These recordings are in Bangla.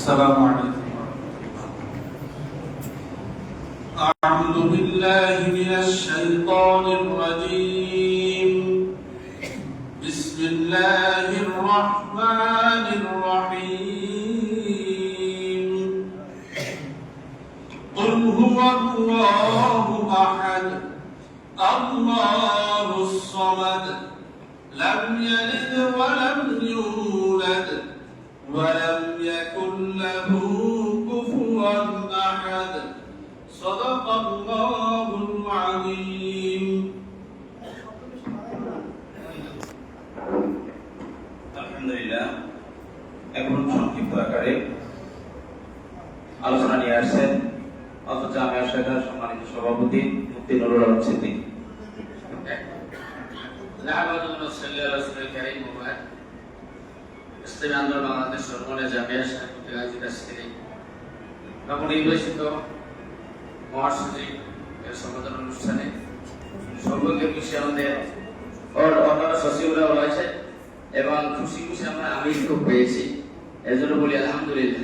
السلام عليكم ورحمة الله. أعوذ بالله من الشيطان الرجيم. بسم الله الرحمن الرحيم. قل هو الله أحد الله الصمد لم يلد ولم يولد ولم يكن له كفوا أحد صدق الله العظيم. আলহামদুলিল্লাহ, এখন সংক্ষিপ্ত আকারে আলোচনা নিয়ে আসছেন অথচ আমি শাখার সম্মানিত সভাপতি মুফতি নুরুল আলম সিদ্দিক। ইসলামী আন্দোলন বাংলাদেশ সরকারের জামিয়া শাখার আয়োজিত আজকের নবনির্বাচিত মহাসচিব এর সম্বোধন অনুষ্ঠানে সর্বকে খুশি আমাদের অন্যান্য সচিবরা রয়েছে এবং খুশি খুশি আমি খুব পেয়েছি, এর জন্য বলি আলহামদুলিল্লাহ।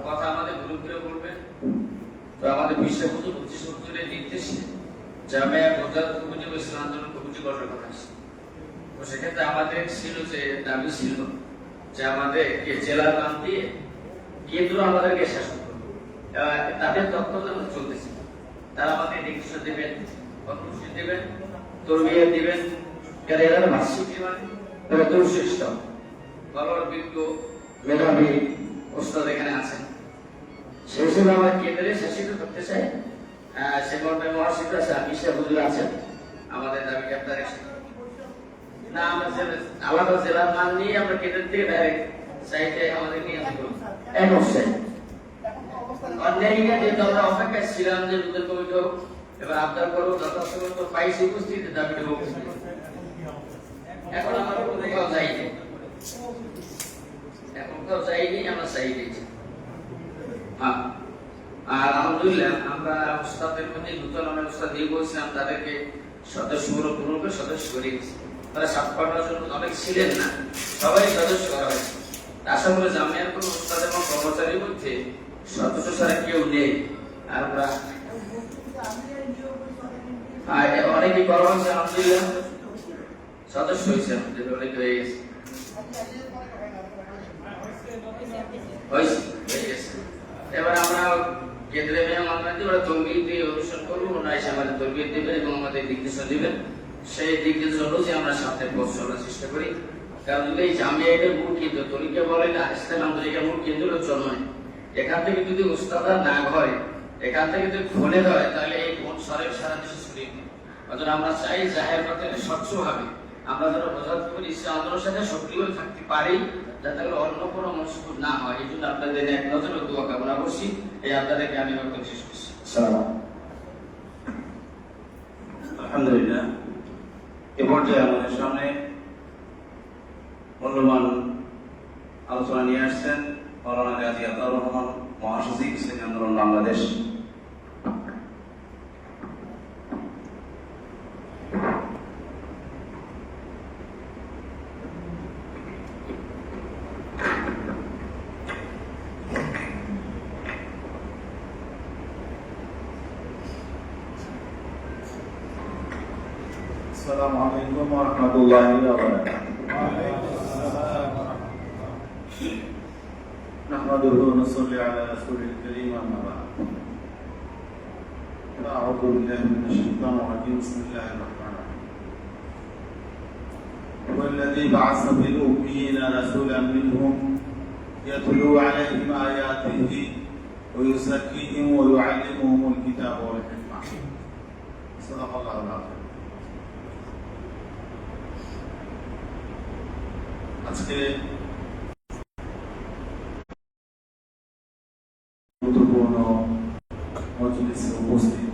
কথা আমাদের ঘুরে ঘুরে বলবেন। তো আমাদের বিশ্ববন্ধু 25 বছরের নির্দেশে জামিয়া প্রজাত কমিটি ও ইসলাম আন্দোলন কমিটি গঠন করা হয়েছে। তো সেক্ষেত্রে আমাদের ছিল যে দাবি ছিল যে আমাদেরকে জেলার নাম দিয়ে কেন্দ্র আমাদেরকে শাসন করবে, তাদের তত্ত্বাবধানে চলতেছে। তারা আমাদের নির্দেশনা দেবেন, কর্মসূচি দেবেন, তরবিয়া দিবেন, এরা মাসিক দিবেন, তবে দুর্শিষ্ট বিজ্ঞ মেধাবী ওস্তাদ এখানে আছেন। সেই হিসেবে আমরা কেন্দ্রে শাসিত করতে চাই। সে মর্মে মহাসচিব আছে, মিশা হুজুর আছেন। আমাদের দাবিকে আপনারা না আমরা আলাদা জেলার নাম নিয়ে আমরা কেন্দ্র থেকে ডাইরেক্ট চাইতে আমাদের নিয়ে আসবো এক অবস্থায় অন্যায় যেহেতু আমরা অপেক্ষায় ছিলাম যে নতুন কমিটি হোক, এবার আবদার করবো যথার্থ পাইছি উপস্থিতি দাবিটা হোক। এখন আমরা কোথাও যাইনি, এখন কোথাও যাইনি, আমরা চাই দিয়েছি। হ্যাঁ, আর আলহামদুলিল্লাহ আমরা উস্তাদের মধ্যে নতুন অনেক উস্তাদ দিয়ে বলছিলাম, তাদেরকে সদস্য পূরণ করে সদস্য করে গেছি। তারা 57 জন অনেক ছিলেন না, সবাই সদস্য করা হয়েছে। আশা করি জামিয়ার কোন উস্তাদ এবং কর্মচারীর মধ্যে সদস্য ছাড়া কেউ নেই। আর আমরা অনেকেই করা হয়েছে, আলহামদুলিল্লাহ সদস্য হয়েছে, আমাদের অনেক হয়ে গেছে। এবার আমরা কেন্দ্রে মেহমান ওরা তরবিয়ত দিয়ে অনুষ্ঠান করবো, ওনারা এসে আমাদের তরবিয়ত দিবেন এবং আমাদের নির্দেশনা দিবেন। সেই নির্দেশনা অনুযায়ী আমরা সামনে পথ চলার চেষ্টা করি। কারণ এই জামিয়া এটা মূল কেন্দ্র, তরিকা বলে না ইসলাম আন্দোলন মূল কেন্দ্র হচ্ছে নয়। এখান থেকে যদি উস্তাদরা না হয়, এখান থেকে যদি খুলে হয়, তাহলে এই মন সরের সারা দেশে ছড়িয়ে দিই। অথচ আমরা চাই জাহের পথে স্বচ্ছভাবে আমরা যেন বোঝাতে পারি ইসলাম আন্দোলনের সাথে সক্রিয় থাকতে পারি, যাতে করে অন্য কোনো মনসুখ না হয়। এই জন্য আপনাদের এক নজর দোয়া কামনা করছি। এই আপনাদেরকে আমি বক্তব্য শেষ করছি। আলহামদুলিল্লাহ, এ পর্যায়ে আমাদের সামনে মূল্যবান আলোচনা নিয়ে আসছেন মাওলানা গাজী আতাউর রহমান, মহাসচিব ইসলামী আন্দোলন বাংলাদেশ। السلام عليكم ورحمة الله وبركاته. نحمده ونصلي على رسول الكريم أما بعد. أعوذ بالله من الشيطان الرجيم. بسم الله الرحمن الرحيم. هو الذي بعث في الأميين رسولا منهم يتلو عليهم آياته ويزكيهم ويعلمهم الكتاب والحكمة. صدق الله العظيم. আজকে গুরুত্বপূর্ণ মজলিসে উপস্থিত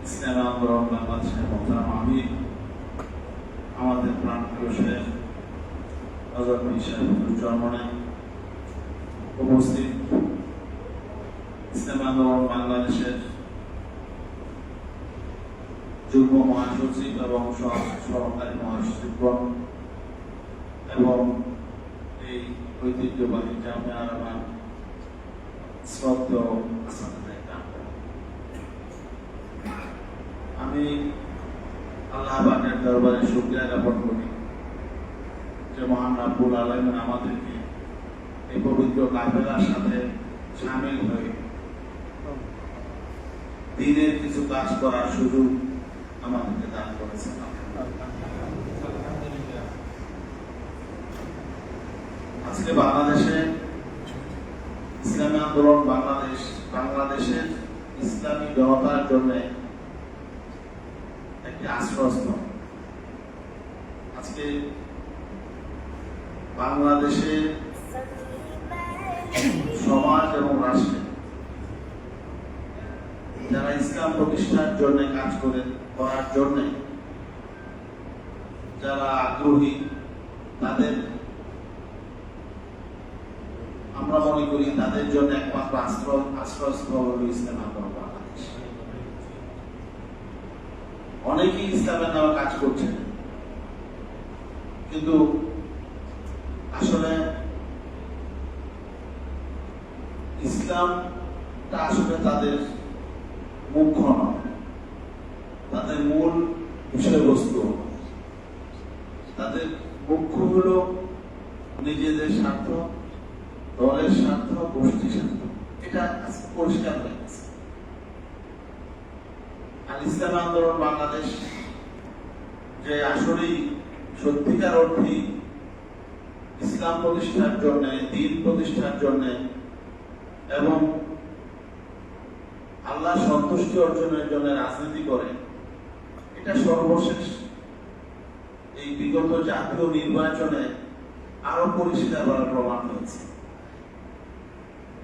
ইসলামী আন্দোলন বাংলাদেশের মোহতারাম আমির, আমাদের প্রাণপ্রিয় শেখ হযরত মিশা হুজুর চরমনাই, উপস্থিত ইসলামী আন্দোলন বাংলাদেশের যুগ্ম মহাসচিব এবং সহকারী মহাসচিবগণ এবং এই এই ঐতিহ্যবাহী জামিয়া রহমান শ্রদ্ধেয় আমি আল্লাহ পাকের দরবারে শুকরিয়া জ্ঞাপন করি যে মহান রব্বুল আলামিন আমাদেরকে এই পবিত্র কাফেলার সাথে শামিল হয়ে দিনের কিছু কাজ করার সুযোগ আমাদেরকে দান করেছেন। আজকে বাংলাদেশে ইসলামী আন্দোলন বাংলাদেশের ইসলামী জনতার জন্য একটি আশ্রয়স্থল। আজকে বাংলাদেশের সমাজ এবং রাষ্ট্রে যারা ইসলাম প্রতিষ্ঠার জন্য কাজ করার জন্য যারা আগ্রহী, তাদের আমরা মনে করি তাদের জন্য একমাত্র আশ্রয়স্থল হল ইসলাম আন্দোলন বাংলাদেশ। অনেকেই ইসলামের নামে কাজ করছেন, কিন্তু আসলে ইসলামটা আসলে তাদের মুখ্য নয়, তাদের মূল বিষয়বস্তু। তাদের মুখ্য হলো নিজেদের স্বার্থ, দলের স্বার্থ, গোষ্ঠীর স্বার্থ। এটা পরিষ্কার হয়ে গেছে। আর ইসলামী আন্দোলন বাংলাদেশ যে আসলেই সত্যিকার অর্থে ইসলাম প্রতিষ্ঠার জন্য, দ্বীন প্রতিষ্ঠার জন্য এবং আল্লাহ সন্তুষ্টি অর্জনের জন্য রাজনীতি করে, এটা সর্বশেষ এই বিগত জাতীয় নির্বাচনে আরো পরিষ্কারভাবে প্রমাণ হয়েছে।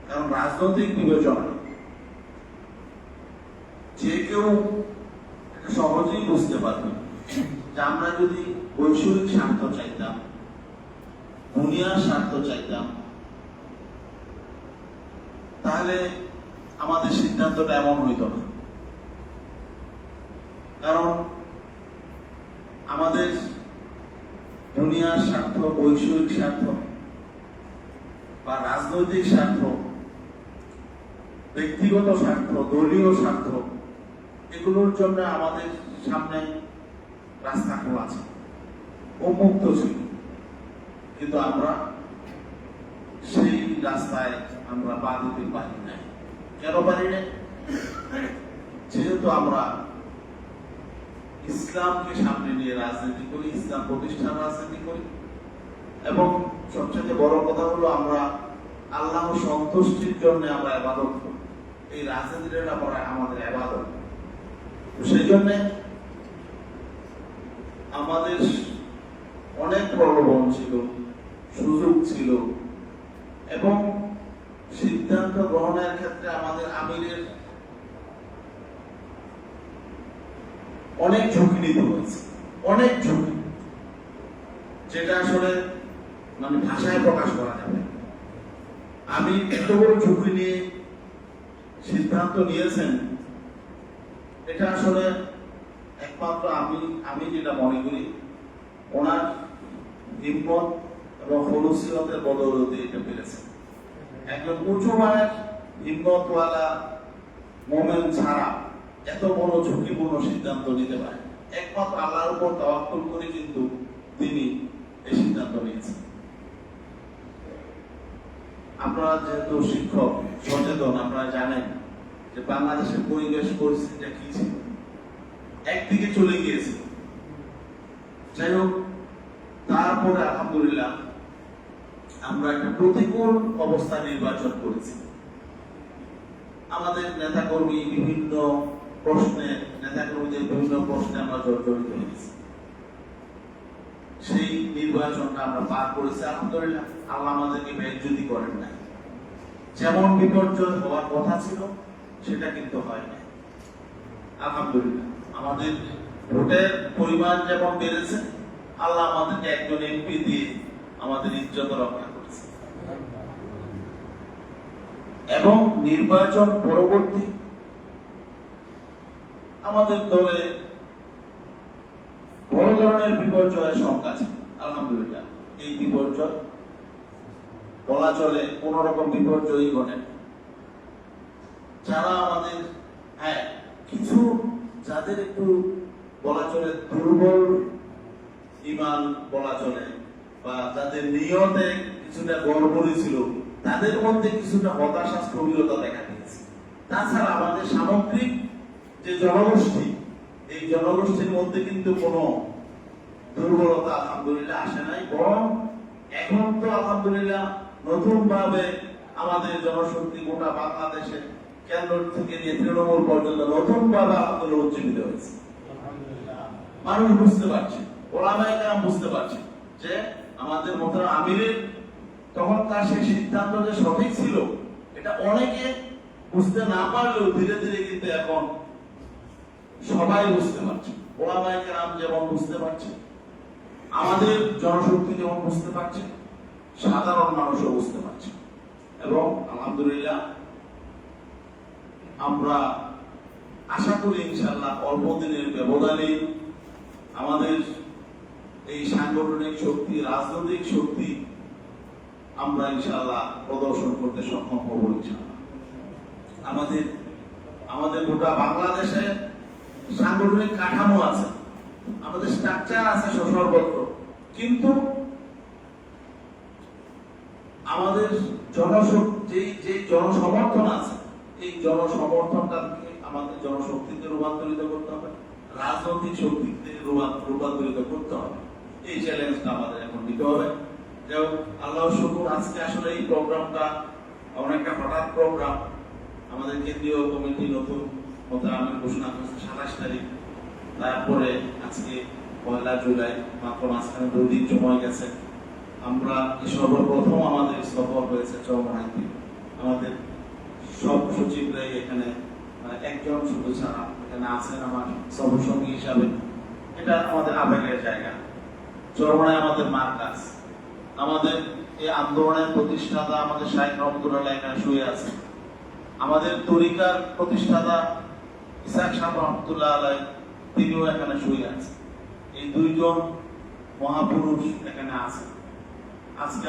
কারণ রাজনৈতিক বিবেচনা যে কেউ এটা সহজেই বুঝতে পারবে যে আমরা যদি বৈষয়িক স্বার্থ চাইতাম, দুনিয়ার স্বার্থ চাইতাম, তাহলে আমাদের সিদ্ধান্তটা এমন হইত না। কারণ আমাদের দুনিয়ার স্বার্থ, বৈষয়িক স্বার্থ বা রাজনৈতিক স্বার্থ, ব্যক্তিগত স্বার্থ, দলীয় স্বার্থ, এগুলোর জন্য আমাদের সামনে রাস্তা খোলা আছে, উন্মুক্ত ছিল। কিন্তু আমরা সেই রাস্তায় আমরা পা দিতে পারি না। কেন পারি না? যেহেতু আমরা ইসলামকে সামনে নিয়ে রাজনীতি করি, ইসলাম প্রতিষ্ঠান রাজনীতি করি, এবং সবচেয়ে বড় কথা হলো আমরা আল্লাহ সন্তুষ্টির জন্য আমরা ইবাদত করি। এই রাজনীতিটা আমাদের ইবাদত। সেই জন্য আমাদের অনেক প্রলোভন ছিল, সুযোগ ছিল, এবং সিদ্ধান্ত গ্রহণের ক্ষেত্রে আমাদের আমিরের অনেক ঝুঁকি নিতে হয়েছে, অনেক ঝুঁকি, যেটা আসলে মানে ভাষায় প্রকাশ করা যাবে। আমি এত বড় ঝুঁকি নিয়ে সিদ্ধান্ত নিয়েছেন, এটা আসলে একমাত্র আমি যেটা মনে করি ওনার হিম্মত এবং খলুসিয়তের বদৌলতে এটা পেরেছে। একজন উঁচু মানের হিম্মতওয়ালা মোমেন ছাড়া এত বড় ঝুঁকিপূর্ণ সিদ্ধান্ত নিতে পারে একমাত্র আল্লাহর উপর তাওয়াক্কুল করে, কিন্তু তিনি এই সিদ্ধান্ত নিয়েছেন। আপনারা যেহেতু শিক্ষক সচেতন, আপনারা জানেন যে বাংলাদেশের পরিবেশ পরিস্থিতিটা কি ছিল, একদিকে চলে গিয়েছে। যাই হোক, তারপরে আলহামদুলিল্লাহ আমরা একটা প্রতিকূল অবস্থা নির্বাচন করেছি। আমাদের নেতাকর্মীদের বিভিন্ন প্রশ্নে আমরা জর্জরিত হয়েছি। সেই নির্বাচনটা আমরা পার করেছি আলহামদুলিল্লাহ। আল্লাহ আমাদেরকে বেজ্জতি করেন নাই। যেমন বিপর্যয় হওয়ার কথা ছিল সেটা কিন্তু হয় না আলহামদুলিল্লাহ। আমাদের ভোটের পরিমাণ যেমন বেড়েছে, আল্লাহ আমাদেরকে একজন এমপি দিয়ে আমাদের ইজ্জত রক্ষা করেছে। এবং নির্বাচন পরবর্তী আমাদের দলে বড় ধরনের বিপর্যয়ের সংখ্যা আছে আলহামদুলিল্লাহ। এই বিপর্যয় বলা চলে কোন রকম বিপর্যয় ঘটে। যারা আমাদের কিছু যাদের একটু বলা চলে দুর্বল ইমান বলা চলে, বা যাদের নিয়তে কিছুটা গড়বড়ি ছিল, তাদের মধ্যে কিছুটা হতাশা স্থবিরতা দেখা দিয়েছে। তাছাড়া আমাদের সামগ্রিক যে জনগোষ্ঠী, এই জনগোষ্ঠীর মধ্যে কিন্তু কোনো দুর্বলতা আলহামদুলিল্লাহ আসে নাই, বরং এখন তো আলহামদুলিল্লাহ নতুন ভাবে আমাদের জনশক্তি গোটা বাংলাদেশে কেন্দ্র থেকে নিয়ে তৃণমূল পর্যন্ত নতুন ভাবে আলহামদুলিল্লাহ উজ্জীবিত হয়েছে। মানুষ বুঝতে পারছে, ওলামায়ে কেরাম বুঝতে পারছে যে আমাদের মোহতারাম আমিরের তখন তার সেই সিদ্ধান্ত যে সঠিক ছিল, এটা অনেকে বুঝতে না পারলেও ধীরে ধীরে কিন্তু এখন সবাই বুঝতে পারছে। ওলামায়ে কেরাম যেমন বুঝতে পারছে, আমাদের জনশক্তি যেমন বুঝতে পারছে, সাধারণ মানুষও বুঝতে পারছে। এবং আলহামদুলিল্লাহ আমরা আশা করি ইনশাআল্লাহ অল্প দিনের ব্যবধানে আমাদের এই সাংগঠনিক শক্তি, রাজনৈতিক শক্তি আমরা ইনশাআল্লাহ প্রদর্শন করতে সক্ষম হব ইনশাআল্লাহ। আমাদের গোটা বাংলাদেশে সাংগঠনিক কাঠামো আছে, আমাদের স্ট্রাকচার আছে সর্বত্র, কিন্তু আমাদের জনশক্তি যে জনসমর্থন আছে, এই জনসমর্থনটাকে আমাদের জনশক্তিতে রূপান্তরিত করতে হবে, রাজনৈতিক শক্তিতে রূপান্তরিত করতে হবে। এই চ্যালেঞ্জটা আমাদের এখন নিতে হবে। যাই হোক, আল্লাহর শুকর, আজকে আসলে এই প্রোগ্রামটা অনেকটা হঠাৎ প্রোগ্রাম। আমাদের কেন্দ্রীয় কমিটি নতুন মোহতারামের ঘোষণা করেছে 27 তারিখ, তারপরে আজকে 1 জুলাই, মাত্র মাঝখানে 2 দিন সময় গেছে। আমরা সর্বপ্রথম আমাদের সফর হয়েছে চরমনাইতে। আমাদের সব সচিবরাই এখানে, একজন শুধু ছাড়া এখানে আছেন আমার সহসঙ্গী হিসাবে। এটা আমাদের আবেগের জায়গা। চরমনাই আমাদের মার্কাজ, আমাদের এই আন্দোলনের প্রতিষ্ঠাতা আমাদের শাইখ রহমতুল্লাহ এখানে শুয়ে আছে, আমাদের তরিকার প্রতিষ্ঠাতা ইসাক শাহ রহমতুল্লাহ আলাই তিনিও এখানে শুয়ে আছে। এই দুইজন মহাপুরুষ এখানে আছে। আজকে